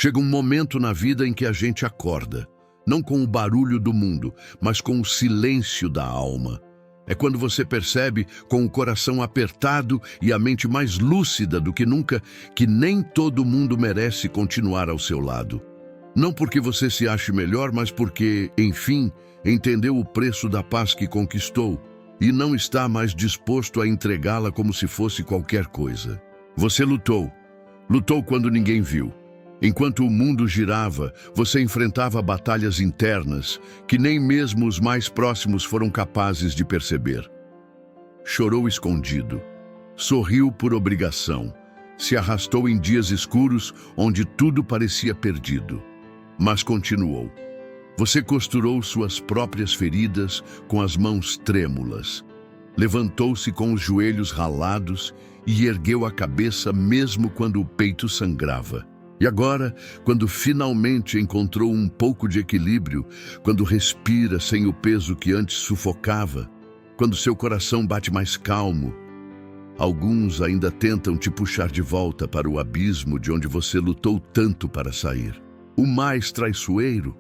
Chega um momento na vida em que a gente acorda, não com o barulho do mundo, mas com o silêncio da alma. É quando você percebe, com o coração apertado e a mente mais lúcida do que nunca, que nem todo mundo merece continuar ao seu lado. Não porque você se ache melhor, mas porque, enfim, entendeu o preço da paz que conquistou e não está mais disposto a entregá-la como se fosse qualquer coisa. Você lutou quando ninguém viu. Enquanto o mundo girava, você enfrentava batalhas internas que nem mesmo os mais próximos foram capazes de perceber. Chorou escondido, sorriu por obrigação, se arrastou em dias escuros onde tudo parecia perdido. Mas continuou. Você costurou suas próprias feridas com as mãos trêmulas. Levantou-se com os joelhos ralados e ergueu a cabeça mesmo quando o peito sangrava. E agora, quando finalmente encontrou um pouco de equilíbrio, quando respira sem o peso que antes sufocava, quando seu coração bate mais calmo, alguns ainda tentam te puxar de volta para o abismo de onde você lutou tanto para sair. O mais traiçoeiro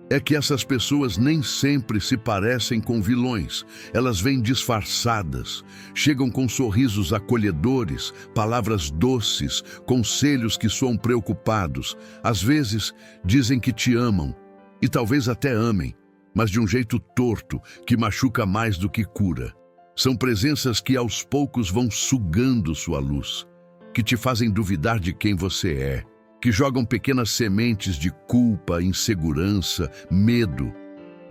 é que essas pessoas nem sempre se parecem com vilões. Elas vêm disfarçadas, chegam com sorrisos acolhedores, palavras doces, conselhos que soam preocupados. Às vezes, dizem que te amam, e talvez até amem, mas de um jeito torto, que machuca mais do que cura. São presenças que aos poucos vão sugando sua luz, que te fazem duvidar de quem você é, que jogam pequenas sementes de culpa, insegurança, medo.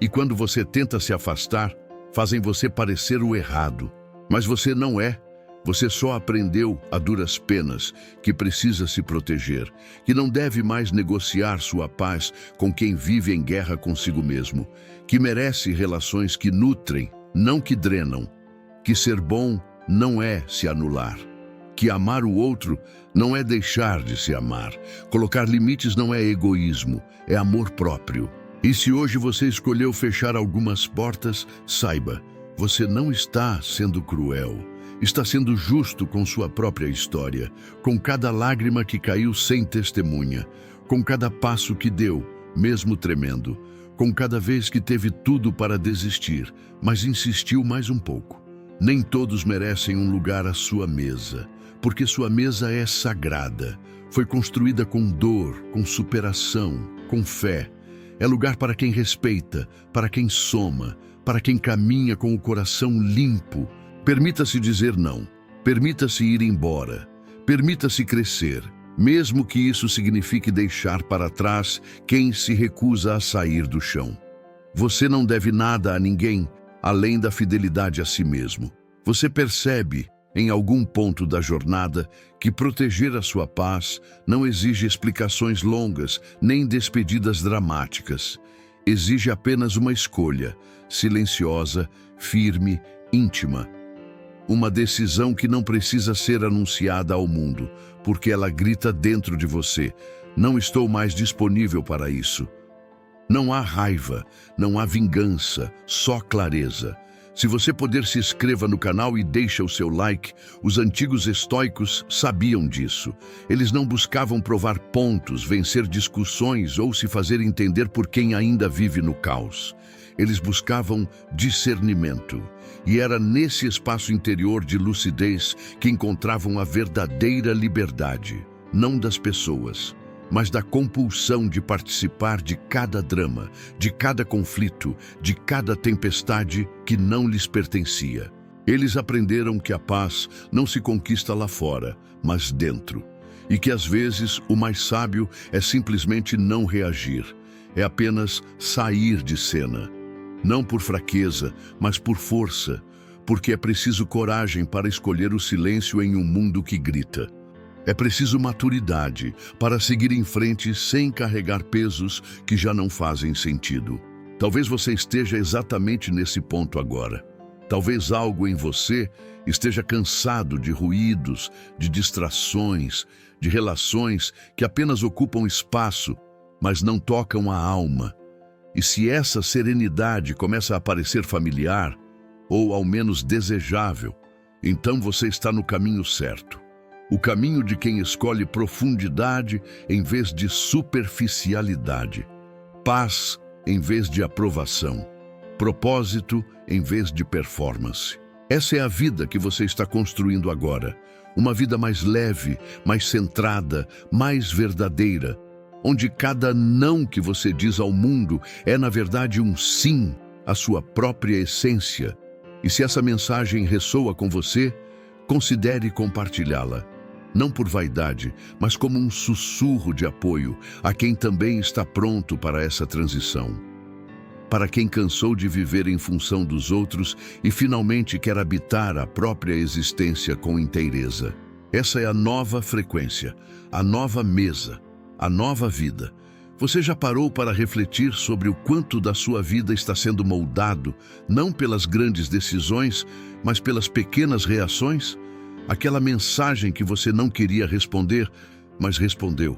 E quando você tenta se afastar, fazem você parecer o errado. Mas você não é. Você só aprendeu, a duras penas, que precisa se proteger, que não deve mais negociar sua paz com quem vive em guerra consigo mesmo, que merece relações que nutrem, não que drenam, que ser bom não é se anular, que amar o outro não é deixar de se amar. Colocar limites não é egoísmo, é amor próprio. E se hoje você escolheu fechar algumas portas, saiba, você não está sendo cruel. Está sendo justo com sua própria história, com cada lágrima que caiu sem testemunha, com cada passo que deu, mesmo tremendo, com cada vez que teve tudo para desistir, mas insistiu mais um pouco. Nem todos merecem um lugar à sua mesa, porque sua mesa é sagrada. Foi construída com dor, com superação, com fé. É lugar para quem respeita, para quem soma, para quem caminha com o coração limpo. Permita-se dizer não, permita-se ir embora, permita-se crescer, mesmo que isso signifique deixar para trás quem se recusa a sair do chão. Você não deve nada a ninguém, além da fidelidade a si mesmo. Você percebe, em algum ponto da jornada, que proteger a sua paz não exige explicações longas, nem despedidas dramáticas. Exige apenas uma escolha, silenciosa, firme, íntima. Uma decisão que não precisa ser anunciada ao mundo, porque ela grita dentro de você: não estou mais disponível para isso. Não há raiva, não há vingança, só clareza. Se você puder, se inscreva no canal e deixa o seu like. Os antigos estoicos sabiam disso. Eles não buscavam provar pontos, vencer discussões ou se fazer entender por quem ainda vive no caos. Eles buscavam discernimento. E era nesse espaço interior de lucidez que encontravam a verdadeira liberdade, não das pessoas, mas da compulsão de participar de cada drama, de cada conflito, de cada tempestade que não lhes pertencia. Eles aprenderam que a paz não se conquista lá fora, mas dentro. E que às vezes o mais sábio é simplesmente não reagir. É apenas sair de cena. Não por fraqueza, mas por força, porque é preciso coragem para escolher o silêncio em um mundo que grita. É preciso maturidade para seguir em frente sem carregar pesos que já não fazem sentido. Talvez você esteja exatamente nesse ponto agora. Talvez algo em você esteja cansado de ruídos, de distrações, de relações que apenas ocupam espaço, mas não tocam a alma. E se essa serenidade começa a parecer familiar, ou ao menos desejável, então você está no caminho certo. O caminho de quem escolhe profundidade em vez de superficialidade. Paz em vez de aprovação. Propósito em vez de performance. Essa é a vida que você está construindo agora. Uma vida mais leve, mais centrada, mais verdadeira, onde cada não que você diz ao mundo é, na verdade, um sim à sua própria essência. E se essa mensagem ressoa com você, considere compartilhá-la. Não por vaidade, mas como um sussurro de apoio a quem também está pronto para essa transição. Para quem cansou de viver em função dos outros e finalmente quer habitar a própria existência com inteireza. Essa é a nova frequência, a nova mesa, a nova vida. Você já parou para refletir sobre o quanto da sua vida está sendo moldado, não pelas grandes decisões, mas pelas pequenas reações? Aquela mensagem que você não queria responder, mas respondeu.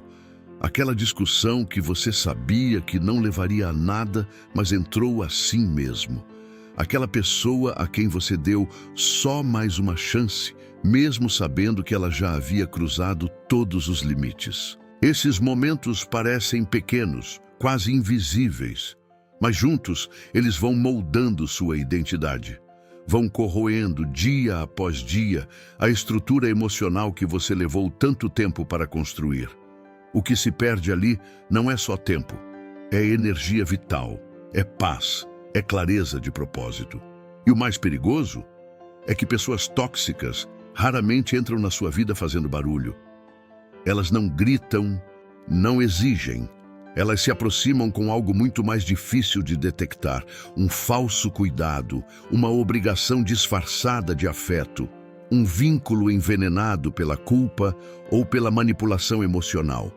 Aquela discussão que você sabia que não levaria a nada, mas entrou assim mesmo. Aquela pessoa a quem você deu só mais uma chance, mesmo sabendo que ela já havia cruzado todos os limites. Esses momentos parecem pequenos, quase invisíveis, mas juntos eles vão moldando sua identidade. Vão corroendo dia após dia a estrutura emocional que você levou tanto tempo para construir. O que se perde ali não é só tempo, é energia vital, é paz, é clareza de propósito. E o mais perigoso é que pessoas tóxicas raramente entram na sua vida fazendo barulho. Elas não gritam, não exigem. Elas se aproximam com algo muito mais difícil de detectar, um falso cuidado, uma obrigação disfarçada de afeto, um vínculo envenenado pela culpa ou pela manipulação emocional.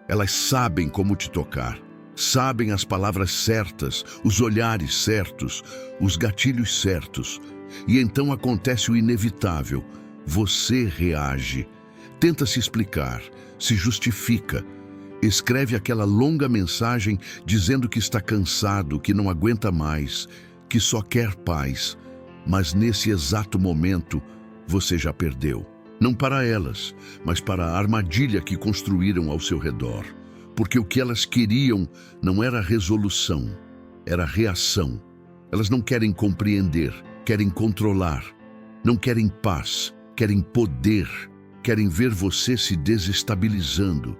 Elas sabem como te tocar, sabem as palavras certas, os olhares certos, os gatilhos certos. E então acontece o inevitável. Você reage, tenta se explicar, se justifica, escreve aquela longa mensagem dizendo que está cansado, que não aguenta mais, que só quer paz. Mas nesse exato momento, você já perdeu. Não para elas, mas para a armadilha que construíram ao seu redor. Porque o que elas queriam não era resolução, era reação. Elas não querem compreender, querem controlar. Não querem paz, querem poder. Querem ver você se desestabilizando.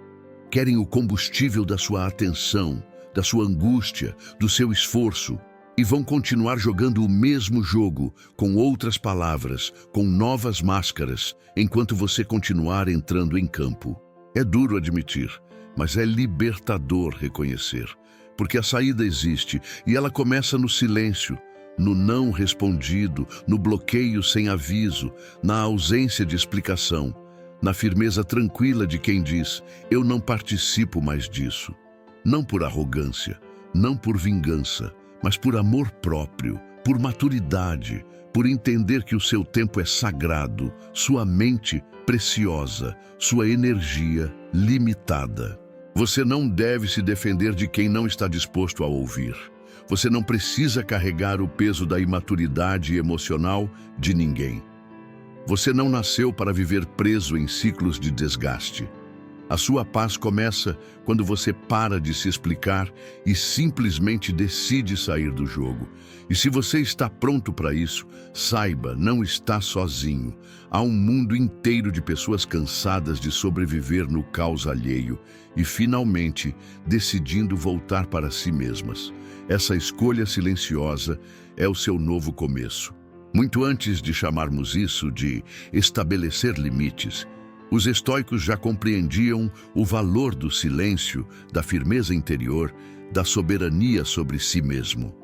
Querem o combustível da sua atenção, da sua angústia, do seu esforço. E vão continuar jogando o mesmo jogo, com outras palavras, com novas máscaras, enquanto você continuar entrando em campo. É duro admitir, mas é libertador reconhecer. Porque a saída existe e ela começa no silêncio, no não respondido, no bloqueio sem aviso, na ausência de explicação, na firmeza tranquila de quem diz: eu não participo mais disso. Não por arrogância, não por vingança, mas por amor próprio, por maturidade, por entender que o seu tempo é sagrado, sua mente preciosa, sua energia limitada. Você não deve se defender de quem não está disposto a ouvir. Você não precisa carregar o peso da imaturidade emocional de ninguém. Você não nasceu para viver preso em ciclos de desgaste. A sua paz começa quando você para de se explicar e simplesmente decide sair do jogo. E se você está pronto para isso, saiba, não está sozinho. Há um mundo inteiro de pessoas cansadas de sobreviver no caos alheio e, finalmente, decidindo voltar para si mesmas. Essa escolha silenciosa é o seu novo começo. Muito antes de chamarmos isso de estabelecer limites, os estoicos já compreendiam o valor do silêncio, da firmeza interior, da soberania sobre si mesmo.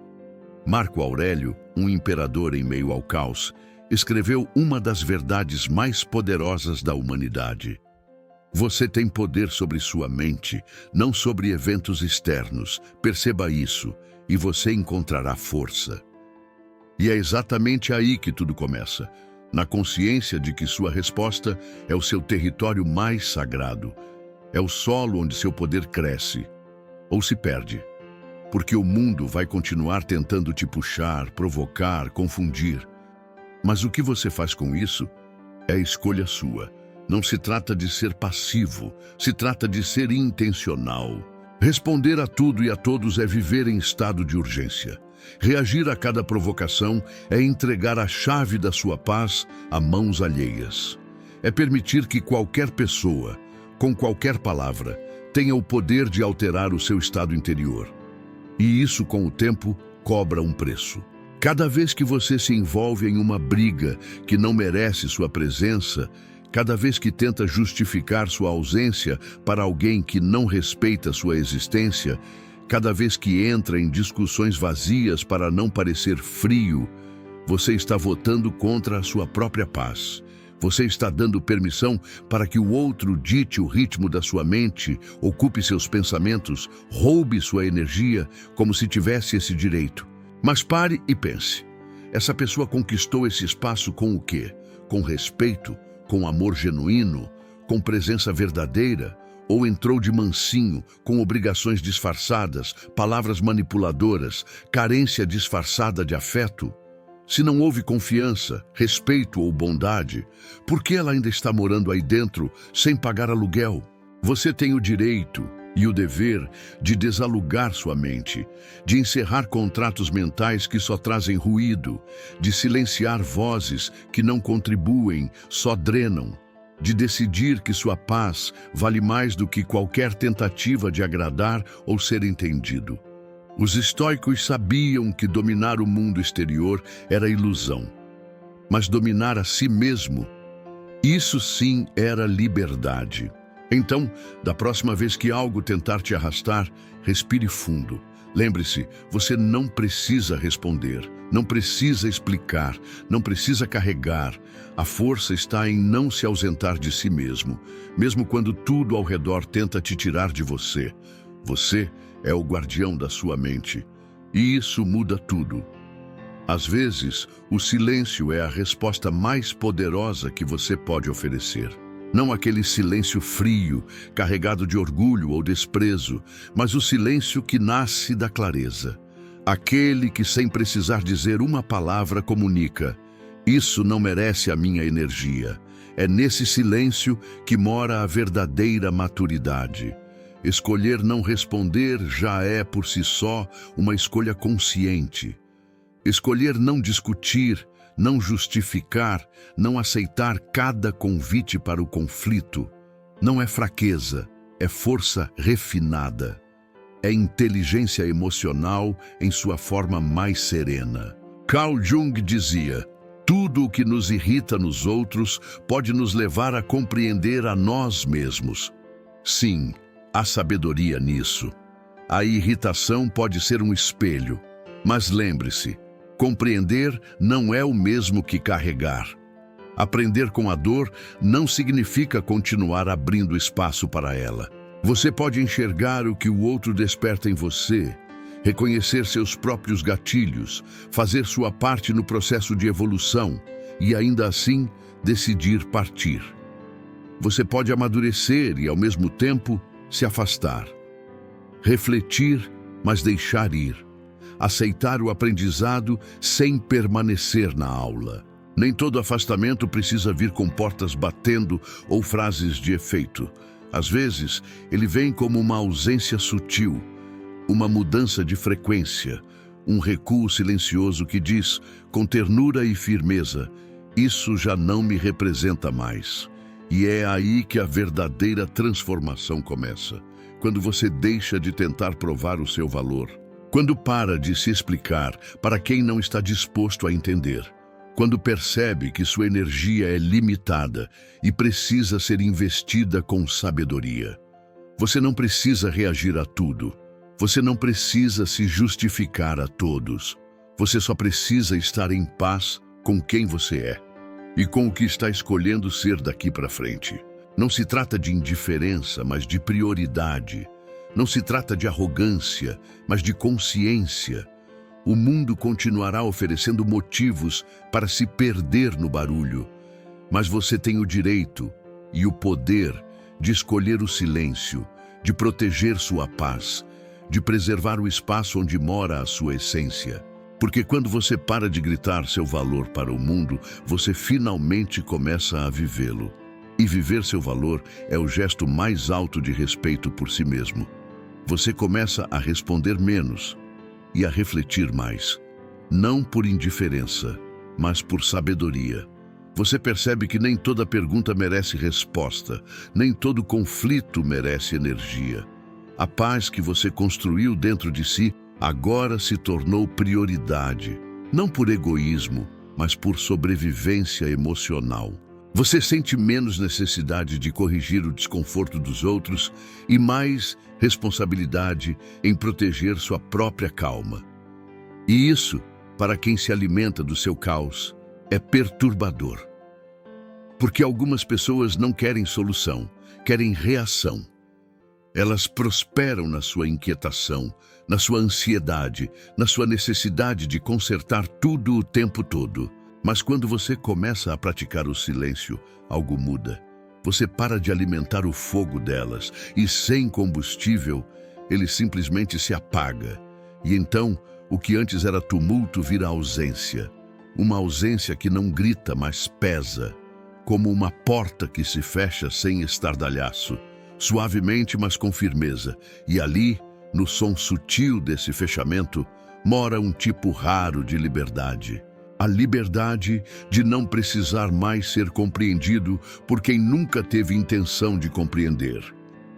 Marco Aurélio, um imperador em meio ao caos, escreveu uma das verdades mais poderosas da humanidade. Você tem poder sobre sua mente, não sobre eventos externos. Perceba isso, e você encontrará força. E é exatamente aí que tudo começa. Na consciência de que sua resposta é o seu território mais sagrado. É o solo onde seu poder cresce, ou se perde. Porque o mundo vai continuar tentando te puxar, provocar, confundir. Mas o que você faz com isso é escolha sua. Não se trata de ser passivo, se trata de ser intencional. Responder a tudo e a todos é viver em estado de urgência. Reagir a cada provocação é entregar a chave da sua paz a mãos alheias. É permitir que qualquer pessoa, com qualquer palavra, tenha o poder de alterar o seu estado interior. E isso, com o tempo, cobra um preço. Cada vez que você se envolve em uma briga que não merece sua presença, cada vez que tenta justificar sua ausência para alguém que não respeita sua existência, cada vez que entra em discussões vazias para não parecer frio, você está votando contra a sua própria paz. Você está dando permissão para que o outro dite o ritmo da sua mente, ocupe seus pensamentos, roube sua energia, como se tivesse esse direito. Mas pare e pense. Essa pessoa conquistou esse espaço com o quê? Com respeito? Com amor genuíno, com presença verdadeira, ou entrou de mansinho, com obrigações disfarçadas, palavras manipuladoras, carência disfarçada de afeto? Se não houve confiança, respeito ou bondade, por que ela ainda está morando aí dentro sem pagar aluguel? Você tem o direito e o dever de desalugar sua mente, de encerrar contratos mentais que só trazem ruído, de silenciar vozes que não contribuem, só drenam, de decidir que sua paz vale mais do que qualquer tentativa de agradar ou ser entendido. Os estoicos sabiam que dominar o mundo exterior era ilusão, mas dominar a si mesmo, isso sim era liberdade. Então, da próxima vez que algo tentar te arrastar, respire fundo. Lembre-se, você não precisa responder, não precisa explicar, não precisa carregar. A força está em não se ausentar de si mesmo, mesmo quando tudo ao redor tenta te tirar de você. Você é o guardião da sua mente, e isso muda tudo. Às vezes, o silêncio é a resposta mais poderosa que você pode oferecer. Não aquele silêncio frio, carregado de orgulho ou desprezo, mas o silêncio que nasce da clareza. Aquele que, sem precisar dizer uma palavra, comunica: isso não merece a minha energia. É nesse silêncio que mora a verdadeira maturidade. Escolher não responder já é, por si só, uma escolha consciente. Escolher não discutir, não justificar, não aceitar cada convite para o conflito, não é fraqueza, é força refinada. É inteligência emocional em sua forma mais serena. Carl Jung dizia: tudo o que nos irrita nos outros pode nos levar a compreender a nós mesmos. Sim, há sabedoria nisso. A irritação pode ser um espelho, mas lembre-se, compreender não é o mesmo que carregar. Aprender com a dor não significa continuar abrindo espaço para ela. Você pode enxergar o que o outro desperta em você, reconhecer seus próprios gatilhos, fazer sua parte no processo de evolução e, ainda assim, decidir partir. Você pode amadurecer e, ao mesmo tempo, se afastar. Refletir, mas deixar ir. Aceitar o aprendizado sem permanecer na aula. Nem todo afastamento precisa vir com portas batendo ou frases de efeito. Às vezes, ele vem como uma ausência sutil, uma mudança de frequência, um recuo silencioso que diz, com ternura e firmeza: isso já não me representa mais. E é aí que a verdadeira transformação começa, quando você deixa de tentar provar o seu valor. Quando para de se explicar para quem não está disposto a entender. Quando percebe que sua energia é limitada e precisa ser investida com sabedoria. Você não precisa reagir a tudo. Você não precisa se justificar a todos. Você só precisa estar em paz com quem você é e com o que está escolhendo ser daqui para frente. Não se trata de indiferença, mas de prioridade. Não se trata de arrogância, mas de consciência. O mundo continuará oferecendo motivos para se perder no barulho, mas você tem o direito e o poder de escolher o silêncio, de proteger sua paz, de preservar o espaço onde mora a sua essência. Porque quando você para de gritar seu valor para o mundo, você finalmente começa a vivê-lo. E viver seu valor é o gesto mais alto de respeito por si mesmo. Você começa a responder menos e a refletir mais. Não por indiferença, mas por sabedoria. Você percebe que nem toda pergunta merece resposta, nem todo conflito merece energia. A paz que você construiu dentro de si agora se tornou prioridade, não por egoísmo, mas por sobrevivência emocional. Você sente menos necessidade de corrigir o desconforto dos outros e mais responsabilidade em proteger sua própria calma. E isso, para quem se alimenta do seu caos, é perturbador. Porque algumas pessoas não querem solução, querem reação. Elas prosperam na sua inquietação, na sua ansiedade, na sua necessidade de consertar tudo o tempo todo. Mas quando você começa a praticar o silêncio, algo muda. Você para de alimentar o fogo delas e, sem combustível, ele simplesmente se apaga. E então, o que antes era tumulto vira ausência. Uma ausência que não grita, mas pesa. Como uma porta que se fecha sem estardalhaço. Suavemente, mas com firmeza. E ali, no som sutil desse fechamento, mora um tipo raro de liberdade. A liberdade de não precisar mais ser compreendido por quem nunca teve intenção de compreender.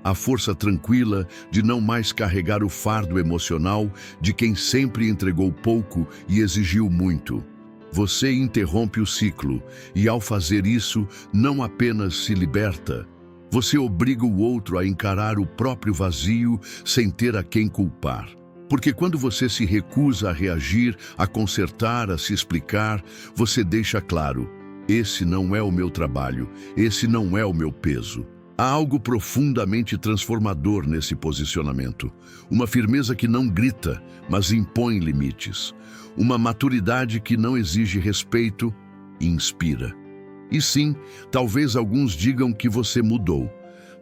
A força tranquila de não mais carregar o fardo emocional de quem sempre entregou pouco e exigiu muito. Você interrompe o ciclo e, ao fazer isso, não apenas se liberta, você obriga o outro a encarar o próprio vazio sem ter a quem culpar. Porque quando você se recusa a reagir, a consertar, a se explicar, você deixa claro: esse não é o meu trabalho, esse não é o meu peso. Há algo profundamente transformador nesse posicionamento. Uma firmeza que não grita, mas impõe limites. Uma maturidade que não exige respeito e inspira. E sim, talvez alguns digam que você mudou.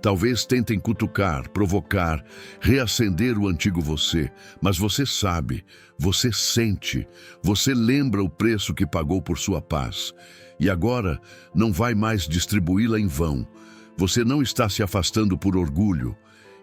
Talvez tentem cutucar, provocar, reacender o antigo você, mas você sabe, você sente, você lembra o preço que pagou por sua paz. E agora não vai mais distribuí-la em vão. Você não está se afastando por orgulho,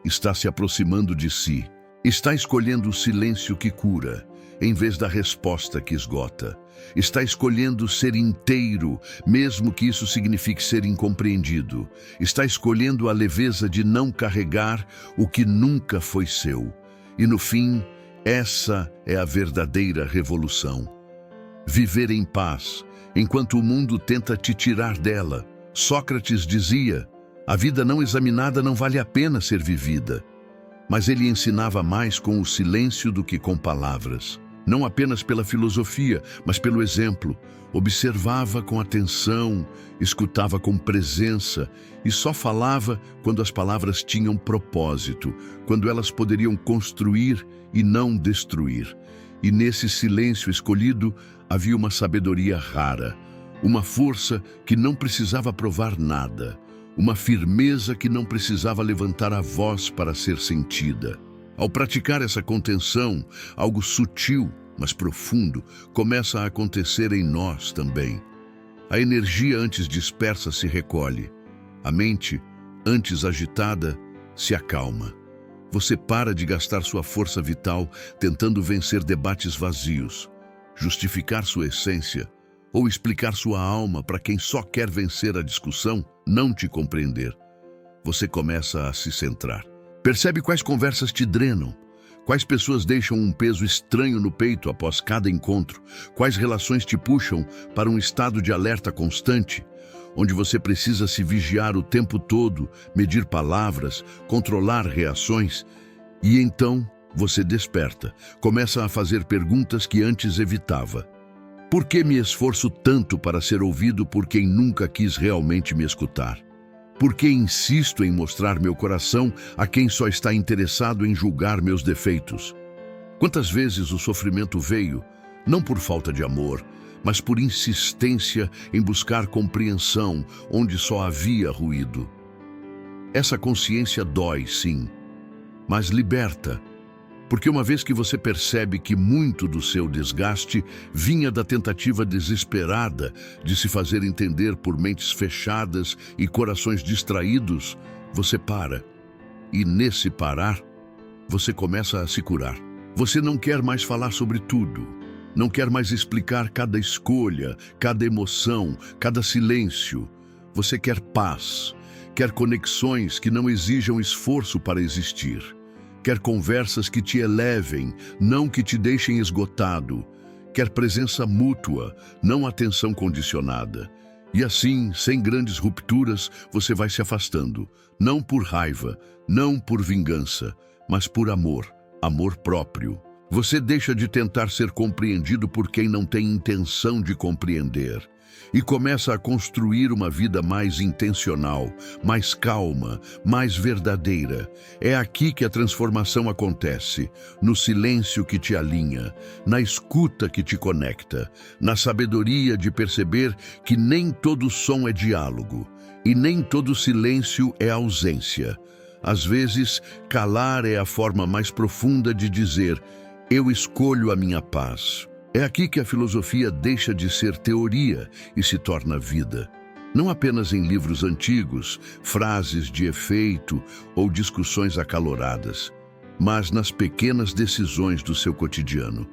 está se aproximando de si. Está escolhendo o silêncio que cura, em vez da resposta que esgota. Está escolhendo ser inteiro, mesmo que isso signifique ser incompreendido. Está escolhendo a leveza de não carregar o que nunca foi seu. E no fim, essa é a verdadeira revolução. Viver em paz, enquanto o mundo tenta te tirar dela. Sócrates dizia: a vida não examinada não vale a pena ser vivida. Mas ele ensinava mais com o silêncio do que com palavras. Não apenas pela filosofia, mas pelo exemplo. Observava com atenção, escutava com presença e só falava quando as palavras tinham propósito, quando elas poderiam construir e não destruir. E nesse silêncio escolhido havia uma sabedoria rara, uma força que não precisava provar nada, uma firmeza que não precisava levantar a voz para ser sentida. Ao praticar essa contenção, algo sutil, mas profundo, começa a acontecer em nós também. A energia antes dispersa se recolhe. A mente, antes agitada, se acalma. Você para de gastar sua força vital tentando vencer debates vazios, justificar sua essência ou explicar sua alma para quem só quer vencer a discussão, não te compreender. Você começa a se centrar. Percebe quais conversas te drenam, quais pessoas deixam um peso estranho no peito após cada encontro, quais relações te puxam para um estado de alerta constante, onde você precisa se vigiar o tempo todo, medir palavras, controlar reações, e então você desperta, começa a fazer perguntas que antes evitava. Por que me esforço tanto para ser ouvido por quem nunca quis realmente me escutar? Por que insisto em mostrar meu coração a quem só está interessado em julgar meus defeitos? Quantas vezes o sofrimento veio, não por falta de amor, mas por insistência em buscar compreensão onde só havia ruído. Essa consciência dói, sim, mas liberta. Porque uma vez que você percebe que muito do seu desgaste vinha da tentativa desesperada de se fazer entender por mentes fechadas e corações distraídos, você para. E nesse parar, você começa a se curar. Você não quer mais falar sobre tudo. Não quer mais explicar cada escolha, cada emoção, cada silêncio. Você quer paz. Quer conexões que não exijam esforço para existir. Quer conversas que te elevem, não que te deixem esgotado. Quer presença mútua, não atenção condicionada. E assim, sem grandes rupturas, você vai se afastando. Não por raiva, não por vingança, mas por amor, amor próprio. Você deixa de tentar ser compreendido por quem não tem intenção de compreender. E começa a construir uma vida mais intencional, mais calma, mais verdadeira. É aqui que a transformação acontece, no silêncio que te alinha, na escuta que te conecta, na sabedoria de perceber que nem todo som é diálogo e nem todo silêncio é ausência. Às vezes, calar é a forma mais profunda de dizer: eu escolho a minha paz. É aqui que a filosofia deixa de ser teoria e se torna vida. Não apenas em livros antigos, frases de efeito ou discussões acaloradas, mas nas pequenas decisões do seu cotidiano.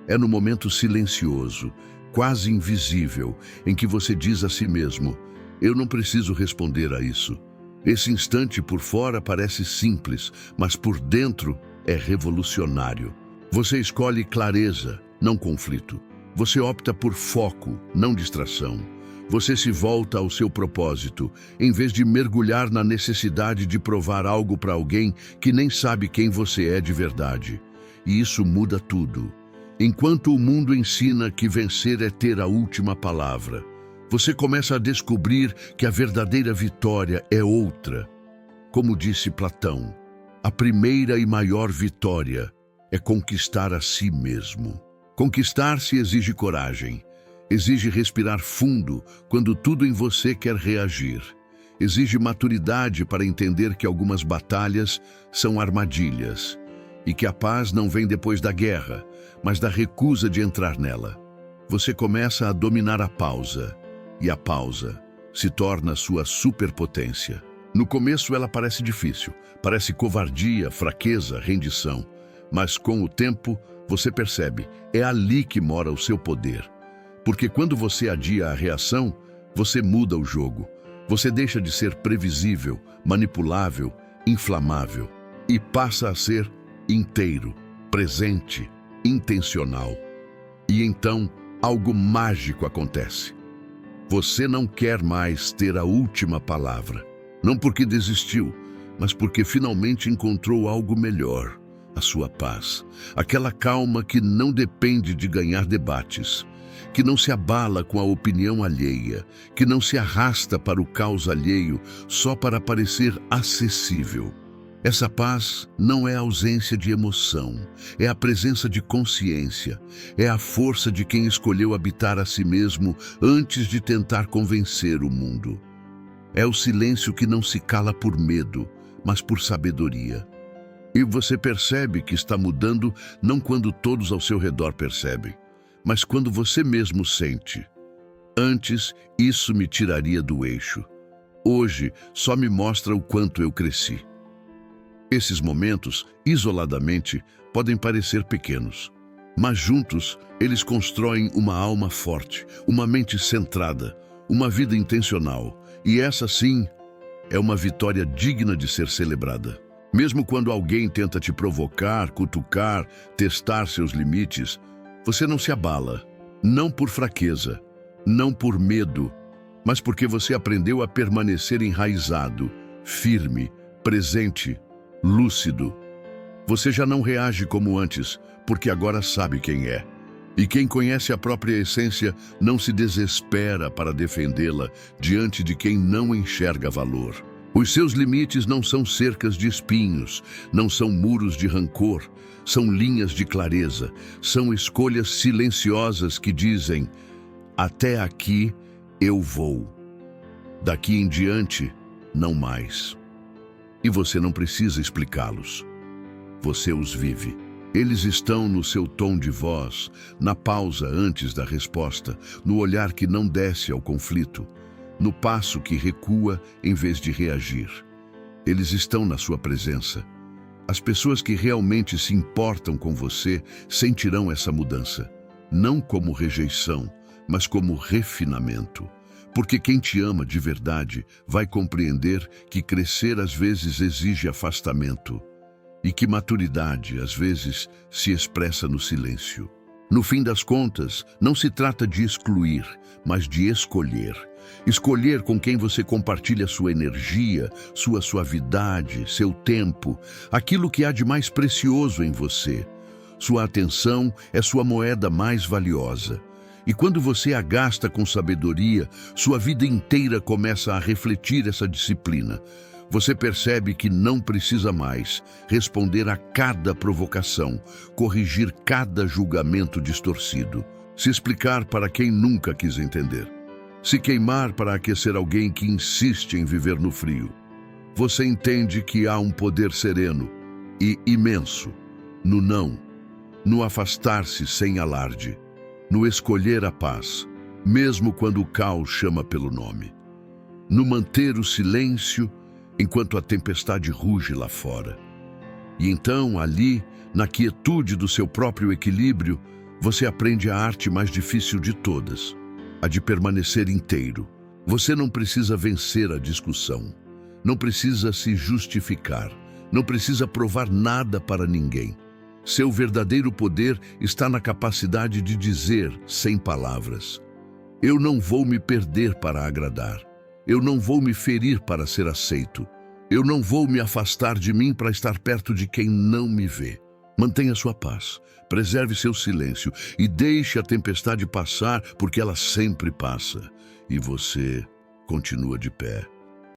É no momento silencioso, quase invisível, em que você diz a si mesmo: eu não preciso responder a isso. Esse instante por fora parece simples, mas por dentro é revolucionário. Você escolhe clareza, não conflito. Você opta por foco, não distração. Você se volta ao seu propósito, em vez de mergulhar na necessidade de provar algo para alguém que nem sabe quem você é de verdade. E isso muda tudo. Enquanto o mundo ensina que vencer é ter a última palavra, você começa a descobrir que a verdadeira vitória é outra. Como disse Platão, a primeira e maior vitória é conquistar a si mesmo. Conquistar-se exige coragem, exige respirar fundo quando tudo em você quer reagir. Exige maturidade para entender que algumas batalhas são armadilhas e que a paz não vem depois da guerra, mas da recusa de entrar nela. Você começa a dominar a pausa, e a pausa se torna sua superpotência. No começo ela parece difícil, parece covardia, fraqueza, rendição. Mas com o tempo, você percebe, é ali que mora o seu poder. Porque quando você adia a reação, você muda o jogo. Você deixa de ser previsível, manipulável, inflamável e passa a ser inteiro, presente, intencional. E então, algo mágico acontece. Você não quer mais ter a última palavra. Não porque desistiu, mas porque finalmente encontrou algo melhor. A sua paz, aquela calma que não depende de ganhar debates, que não se abala com a opinião alheia, que não se arrasta para o caos alheio só para parecer acessível. Essa paz não é a ausência de emoção, é a presença de consciência, é a força de quem escolheu habitar a si mesmo antes de tentar convencer o mundo. É o silêncio que não se cala por medo, mas por sabedoria. E você percebe que está mudando não quando todos ao seu redor percebem, mas quando você mesmo sente. Antes, isso me tiraria do eixo. Hoje, só me mostra o quanto eu cresci. Esses momentos, isoladamente, podem parecer pequenos, mas juntos, eles constroem uma alma forte, uma mente centrada, uma vida intencional. E essa, sim, é uma vitória digna de ser celebrada. Mesmo quando alguém tenta te provocar, cutucar, testar seus limites, você não se abala. Não por fraqueza, não por medo, mas porque você aprendeu a permanecer enraizado, firme, presente, lúcido. Você já não reage como antes, porque agora sabe quem é. E quem conhece a própria essência não se desespera para defendê-la diante de quem não enxerga valor. Os seus limites não são cercas de espinhos, não são muros de rancor, são linhas de clareza, são escolhas silenciosas que dizem: até aqui eu vou. Daqui em diante, não mais. E você não precisa explicá-los. Você os vive. Eles estão no seu tom de voz, na pausa antes da resposta, no olhar que não desce ao conflito, no passo que recua em vez de reagir. Eles estão na sua presença. As pessoas que realmente se importam com você sentirão essa mudança, não como rejeição, mas como refinamento. Porque quem te ama de verdade vai compreender que crescer às vezes exige afastamento e que maturidade às vezes se expressa no silêncio. No fim das contas, não se trata de excluir, mas de escolher. Escolher com quem você compartilha sua energia, sua suavidade, seu tempo, aquilo que há de mais precioso em você. Sua atenção é sua moeda mais valiosa. E quando você a gasta com sabedoria, sua vida inteira começa a refletir essa disciplina. Você percebe que não precisa mais responder a cada provocação, corrigir cada julgamento distorcido, se explicar para quem nunca quis entender, se queimar para aquecer alguém que insiste em viver no frio. Você entende que há um poder sereno e imenso no não, no afastar-se sem alarde, no escolher a paz, mesmo quando o caos chama pelo nome, no manter o silêncio enquanto a tempestade ruge lá fora. E então, ali, na quietude do seu próprio equilíbrio, você aprende a arte mais difícil de todas, a de permanecer inteiro. Você não precisa vencer a discussão, não precisa se justificar, não precisa provar nada para ninguém. Seu verdadeiro poder está na capacidade de dizer, sem palavras: eu não vou me perder para agradar. Eu não vou me ferir para ser aceito. Eu não vou me afastar de mim para estar perto de quem não me vê. Mantenha sua paz, preserve seu silêncio e deixe a tempestade passar, porque ela sempre passa. E você continua de pé,